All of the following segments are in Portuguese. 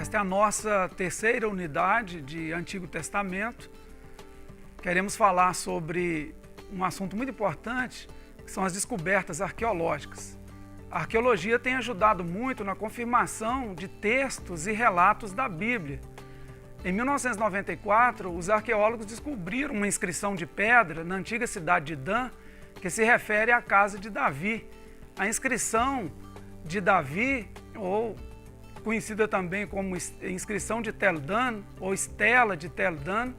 Esta é a nossa terceira unidade de Antigo Testamento. Queremos falar sobre um assunto muito importante, que são as descobertas arqueológicas. A arqueologia tem ajudado muito na confirmação de textos e relatos da Bíblia. Em 1994, os arqueólogos descobriram uma inscrição de pedra na antiga cidade de Dan, que se refere à casa de Davi. A inscrição de Davi, ou conhecida também como inscrição de Tel Dan, ou estela de Tel Dan,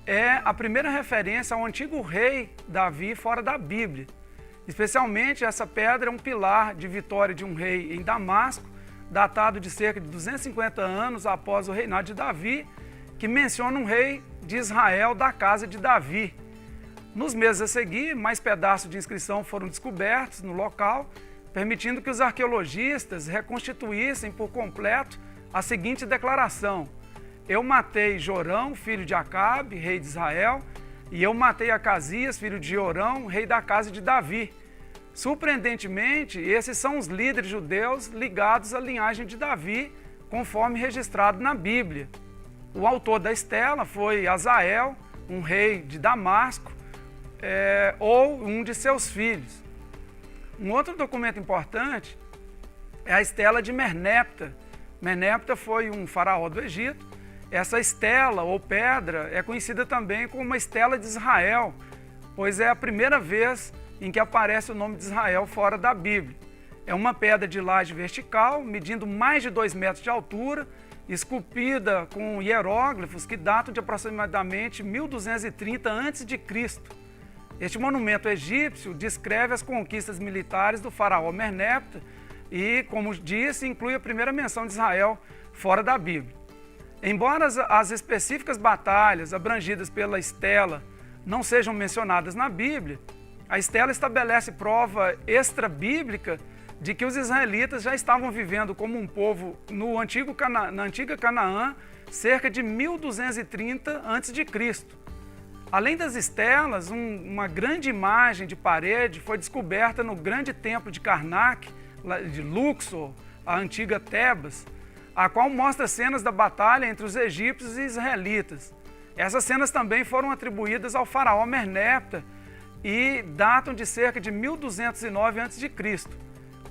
é a primeira referência ao antigo rei Davi fora da Bíblia. Especialmente, essa pedra é um pilar de vitória de um rei em Damasco, datado de cerca de 250 anos após o reinado de Davi, que menciona um rei de Israel da casa de Davi. Nos meses a seguir, mais pedaços de inscrição foram descobertos no local, permitindo que os arqueologistas reconstituíssem por completo a seguinte declaração: eu matei Jorão, filho de Acabe, rei de Israel, e eu matei Acasias, filho de Jorão, rei da casa de Davi. Surpreendentemente, esses são os líderes judeus ligados à linhagem de Davi, conforme registrado na Bíblia. O autor da estela foi Azael, um rei de Damasco, ou um de seus filhos. Um outro documento importante é a estela de Merneptah. Merneptah foi um faraó do Egito. Essa estela ou pedra é conhecida também como uma estela de Israel, pois é a primeira vez em que aparece o nome de Israel fora da Bíblia. É uma pedra de laje vertical, medindo mais de 2 metros de altura, esculpida com hieróglifos que datam de aproximadamente 1230 a.C. Este monumento egípcio descreve as conquistas militares do faraó Merneptah e, como disse, inclui a primeira menção de Israel fora da Bíblia. Embora as específicas batalhas abrangidas pela estela não sejam mencionadas na Bíblia, a estela estabelece prova extra-bíblica de que os israelitas já estavam vivendo como um povo na antiga Canaã cerca de 1230 a.C. Além das estelas, uma grande imagem de parede foi descoberta no grande templo de Karnak, de Luxor, a antiga Tebas, a qual mostra cenas da batalha entre os egípcios e israelitas. Essas cenas também foram atribuídas ao faraó Merneptah e datam de cerca de 1209 a.C.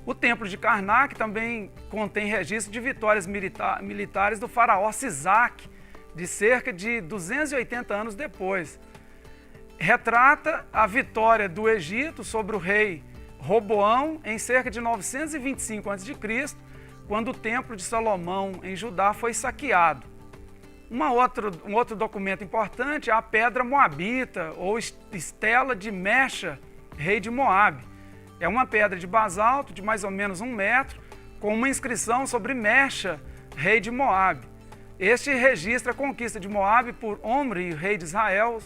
O templo de Karnak também contém registro de vitórias militares do faraó Sisaque, de cerca de 280 anos depois. Retrata a vitória do Egito sobre o rei Roboão em cerca de 925 a.C., quando o templo de Salomão em Judá foi saqueado. Um outro documento importante é a pedra moabita, ou estela de Mecha, rei de Moabe. É uma pedra de basalto de mais ou menos 1 metro, com uma inscrição sobre Mecha, rei de Moabe. Este registra a conquista de Moabe por Omri, rei de Israel,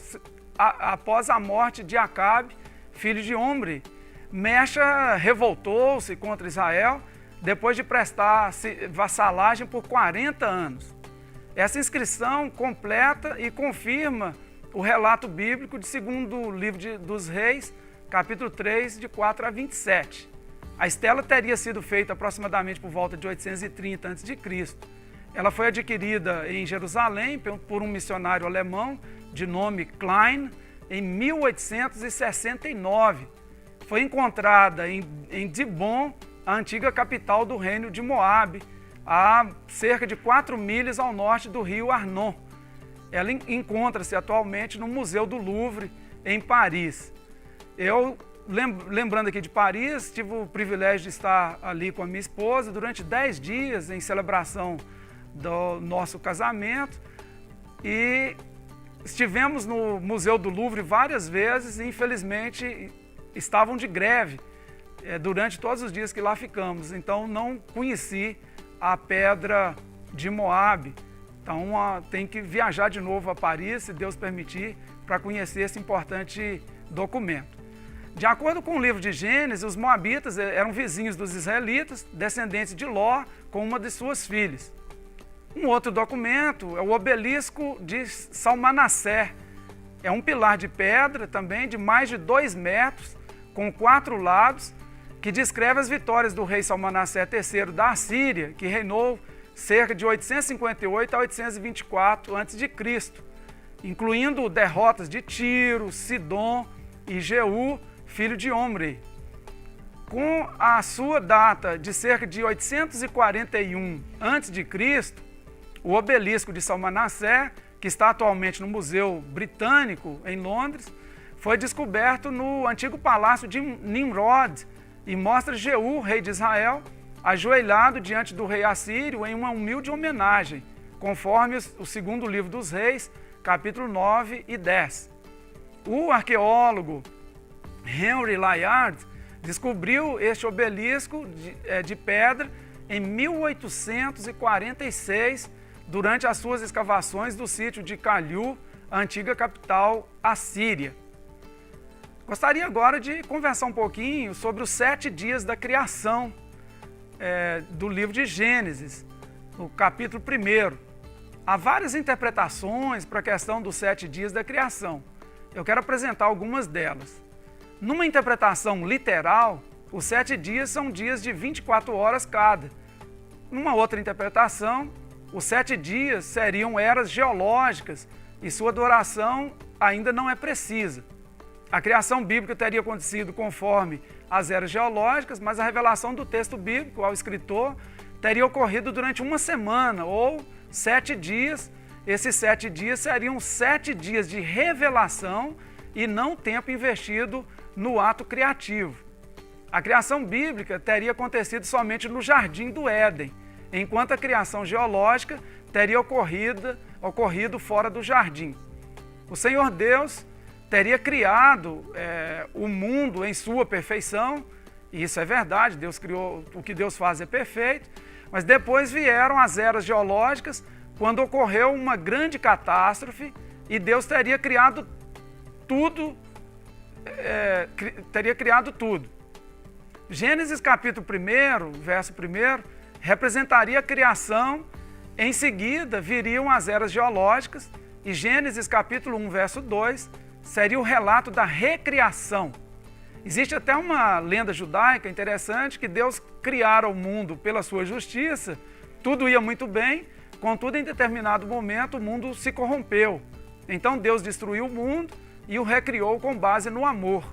após a morte de Acabe, filho de Omri. Mecha revoltou-se contra Israel depois de prestar vassalagem por 40 anos. Essa inscrição completa e confirma o relato bíblico de 2º livro dos Reis, capítulo 3, de 4 a 27. A estela teria sido feita aproximadamente por volta de 830 a.C. Ela foi adquirida em Jerusalém por um missionário alemão de nome Klein em 1869. Foi encontrada em Dibon, a antiga capital do reino de Moabe, a cerca de 4 milhas ao norte do rio Arnon. Ela encontra-se atualmente no Museu do Louvre, em Paris. Eu, lembrando aqui de Paris, tive o privilégio de estar ali com a minha esposa durante 10 dias em celebração do nosso casamento e estivemos no Museu do Louvre várias vezes e, infelizmente, estavam de greve durante todos os dias que lá ficamos. Então, não conheci a pedra de Moabe. Então, tem que viajar de novo a Paris, se Deus permitir, para conhecer esse importante documento. De acordo com o livro de Gênesis, os moabitas eram vizinhos dos israelitas, descendentes de Ló, com uma de suas filhas. Um outro documento é o obelisco de Salmanassé. É um pilar de pedra também de mais de 2 metros, com 4 lados, que descreve as vitórias do rei Salmanassé III da Assíria, que reinou cerca de 858 a 824 a.C., incluindo derrotas de Tiro, Sidom e Jeú, filho de Omri. Com a sua data de cerca de 841 a.C., o obelisco de Salmanassé, que está atualmente no Museu Britânico, em Londres, foi descoberto no antigo palácio de Nimrod e mostra Jeú, rei de Israel, ajoelhado diante do rei assírio em uma humilde homenagem, conforme o segundo livro dos reis, capítulo 9 e 10. O arqueólogo Henry Layard descobriu este obelisco de pedra em 1846, durante as suas escavações do sítio de Calhu, a antiga capital assíria. Gostaria agora de conversar um pouquinho sobre os 7 dias da criação do livro de Gênesis, no capítulo 1. Há várias interpretações para a questão dos 7 dias da criação. Eu quero apresentar algumas delas. Numa interpretação literal, os 7 dias são dias de 24 horas cada. Numa outra interpretação, os 7 dias seriam eras geológicas e sua duração ainda não é precisa. A criação bíblica teria acontecido conforme as eras geológicas, mas a revelação do texto bíblico ao escritor teria ocorrido durante uma semana ou 7 dias. Esses 7 dias seriam 7 dias de revelação e não tempo investido no ato criativo. A criação bíblica teria acontecido somente no Jardim do Éden, enquanto a criação geológica teria ocorrido fora do jardim. O Senhor Deus teria criado o mundo em sua perfeição, e isso é verdade, Deus criou, o que Deus faz é perfeito, mas depois vieram as eras geológicas, quando ocorreu uma grande catástrofe, e Deus teria criado tudo, Gênesis capítulo 1, verso 1, representaria a criação, em seguida viriam as eras geológicas, e Gênesis capítulo 1, verso 2, seria o relato da recriação. Existe até uma lenda judaica interessante que Deus criara o mundo pela sua justiça, tudo ia muito bem, contudo em determinado momento o mundo se corrompeu. Então Deus destruiu o mundo e o recriou com base no amor.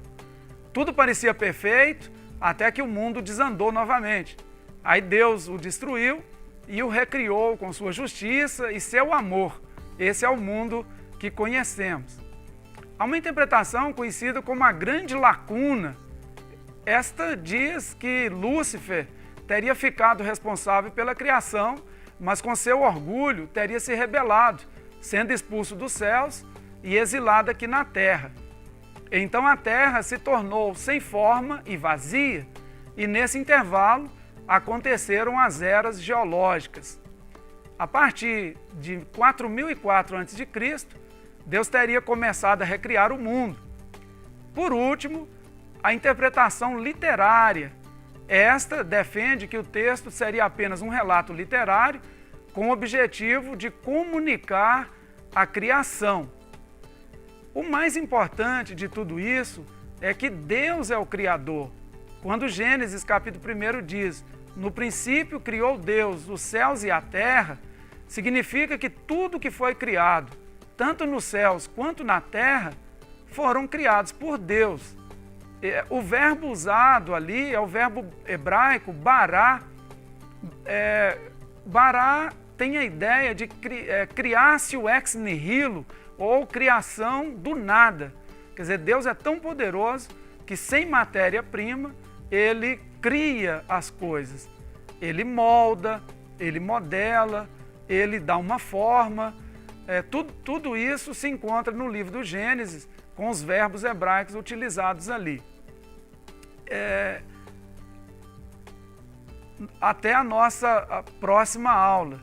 Tudo parecia perfeito até que o mundo desandou novamente. Aí Deus o destruiu e o recriou com sua justiça e seu amor. Esse é o mundo que conhecemos. Há uma interpretação conhecida como a grande lacuna. Esta diz que Lúcifer teria ficado responsável pela criação, mas com seu orgulho teria se rebelado, sendo expulso dos céus e exilado aqui na terra. Então a terra se tornou sem forma e vazia, e nesse intervalo aconteceram as eras geológicas. A partir de 4004 a.C., Deus teria começado a recriar o mundo. Por último, a interpretação literária. Esta defende que o texto seria apenas um relato literário com o objetivo de comunicar a criação. O mais importante de tudo isso é que Deus é o Criador. Quando Gênesis capítulo 1 diz: no princípio criou Deus os céus e a terra, significa que tudo que foi criado, tanto nos céus quanto na terra, foram criados por Deus. O verbo usado ali é o verbo hebraico bará. Bará tem a ideia de criar-se o ex nihilo, ou criação do nada. Quer dizer, Deus é tão poderoso que sem matéria-prima Ele cria as coisas. Ele molda, Ele modela, Ele dá uma forma. Tudo isso se encontra no livro do Gênesis, com os verbos hebraicos utilizados ali. Até a nossa próxima aula.